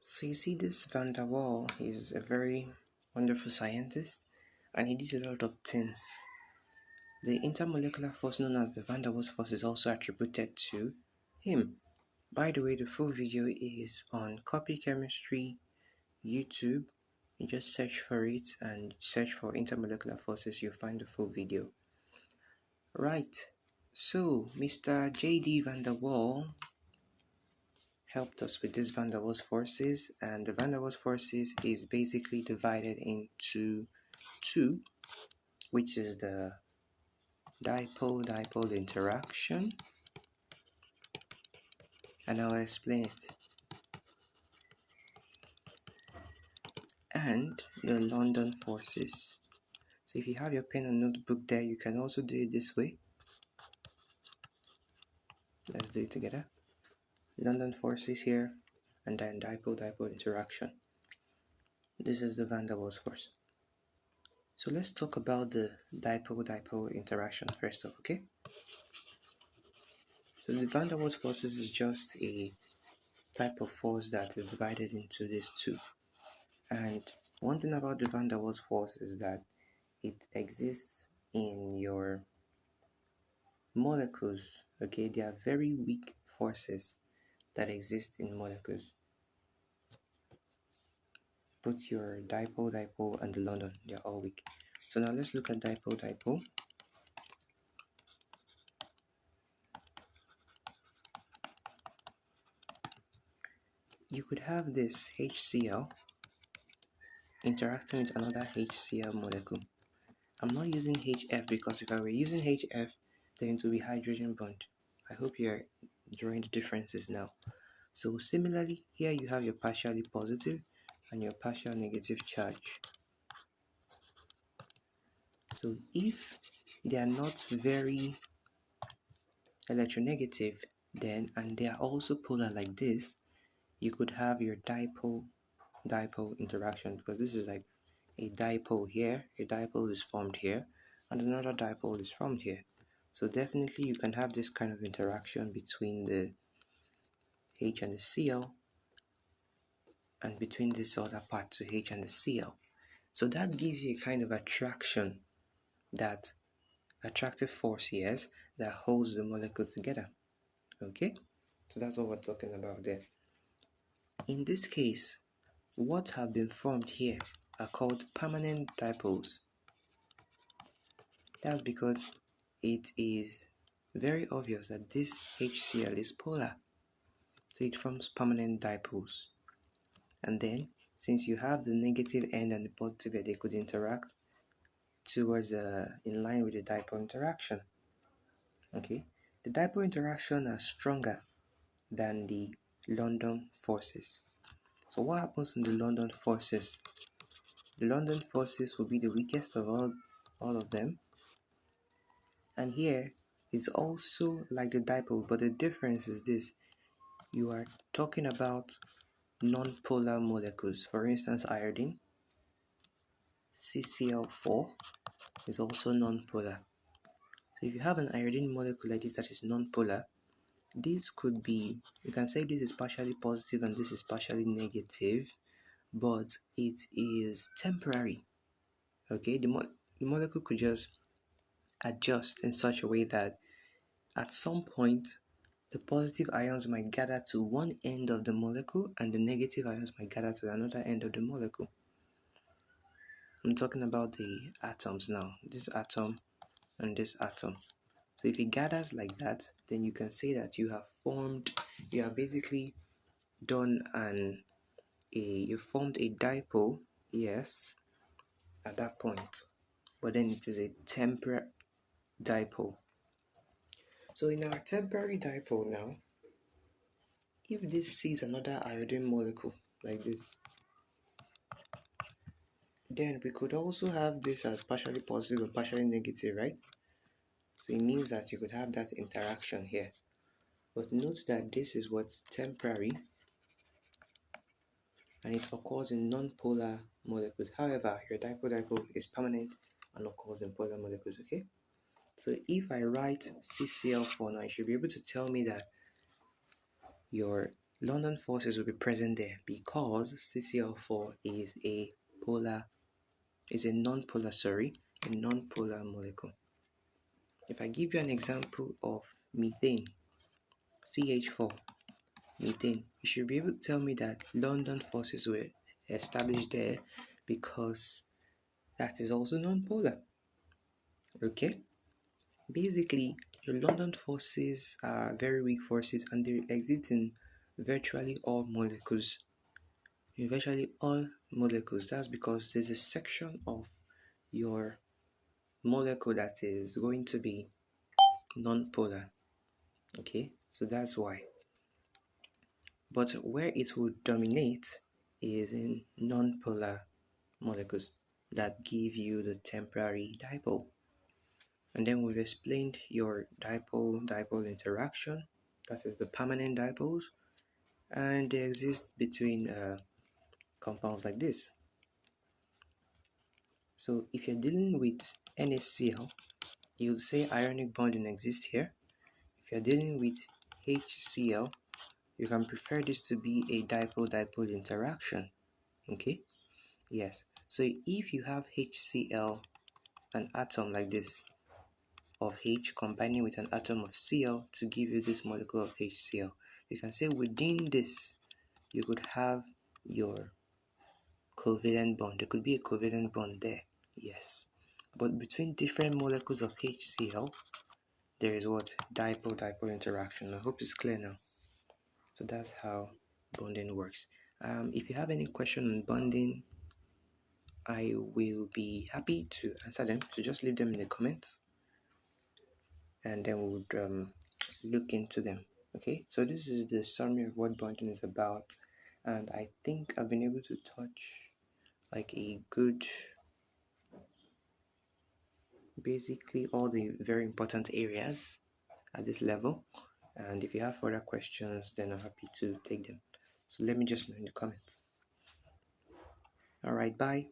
So you see, this Vanderwaals is a very wonderful scientist, and he did a lot of things. The intermolecular force known as the Vanderwaals force is also attributed to him. By the way, the full video is on Copy Chemistry YouTube. You just search for it and search for intermolecular forces, you'll find the full video. Right, so Mr. J.D. Vanderwaals helped us with these Vanderwaals forces, and the Vanderwaals forces is basically divided into two, which is the dipole-dipole interaction, and I'll explain it, and the London forces. So if you have your pen and notebook there, you can also do it this way. Let's do it together. London forces here, and then dipole-dipole interaction. This is the Vanderwaals force. So let's talk about the dipole-dipole interaction first off, okay? So the Vanderwaals forces is just a type of force that is divided into these two. And one thing about the Vanderwaals force is that it exists in your molecules, okay? They are very weak forces that exist in molecules. Both your dipole-dipole and the London, they are all weak. So now let's look at dipole-dipole. You could have this HCl interacting with another HCl molecule. I'm not using HF because if I were using HF, then it will be hydrogen bond. I hope you're drawing the differences now. So similarly, here you have your partially positive and your partial negative charge. So if they are not very electronegative, then, and they are also polar like this, you could have your dipole-dipole interaction, because this is like a dipole here, a dipole is formed here, and another dipole is formed here. So definitely you can have this kind of interaction between the H and the Cl, and between this other part to H and the Cl. So that gives you a kind of attraction, that attractive force, yes, that holds the molecule together. Okay, so that's what we're talking about there. In this case, what have been formed here are called permanent dipoles. That's because it is very obvious that this HCl is polar, so it forms permanent dipoles. And then, since you have the negative end and the positive end, they could interact towards in line with the dipole interaction. Okay, the dipole interaction are stronger than the London forces. So what happens in the London forces? The London forces will be the weakest of all of them. And here it's also like the dipole, but the difference is this: you are talking about non-polar molecules. For instance, iodine, CCl4, is also non-polar. So if you have an iodine molecule like this that is non-polar, this could be, you can say this is partially positive and this is partially negative, but it is temporary. Okay, the molecule could just adjust in such a way that at some point the positive ions might gather to one end of the molecule and the negative ions might gather to another end of the molecule. I'm talking about the atoms now, this atom and this atom. So if it gathers like that, then you can say that you have basically done you formed a dipole, yes, at that point, but then it is a temporary dipole. So in our temporary dipole now, if this sees another iodine molecule like this, then we could also have this as partially positive and partially negative, right? So it means that you could have that interaction here. But note that this is what's temporary, and it occurs in non-polar molecules. However, your dipole-dipole is permanent and occurs in polar molecules, okay? So if I write CCl4 now, you should be able to tell me that your London forces will be present there because CCl4 is a non-polar molecule. If I give you an example of methane, CH4, methane, you should be able to tell me that London forces were established there because that is also non-polar. Okay? Basically, your London forces are very weak forces and they exist in virtually all molecules. In virtually all molecules, that's because there's a section of your molecule that is going to be non-polar. Okay, so that's why. But where it will dominate is in non-polar molecules that give you the temporary dipole. And then we've explained your dipole-dipole interaction, that is the permanent dipoles, and they exist between compounds like this. So if you're dealing with NaCl, you'll say ionic bonding exists here. If you're dealing with HCl, you can prefer this to be a dipole-dipole interaction. Okay? Yes. So if you have HCl, an atom like this of H combining with an atom of Cl to give you this molecule of HCl, you can say within this you could have your covalent bond. There could be a covalent bond there. Yes. But between different molecules of HCl, there is what? Dipole-dipole interaction. I hope it's clear now. So that's how bonding works. If you have any question on bonding, I will be happy to answer them. So just leave them in the comments and then we'll look into them. Okay, so this is the summary of what bonding is about, and I think I've been able to touch like a good, basically all the very important areas at this level. And if you have further questions, then I'm happy to take them. So let me just know in the comments. All right, bye.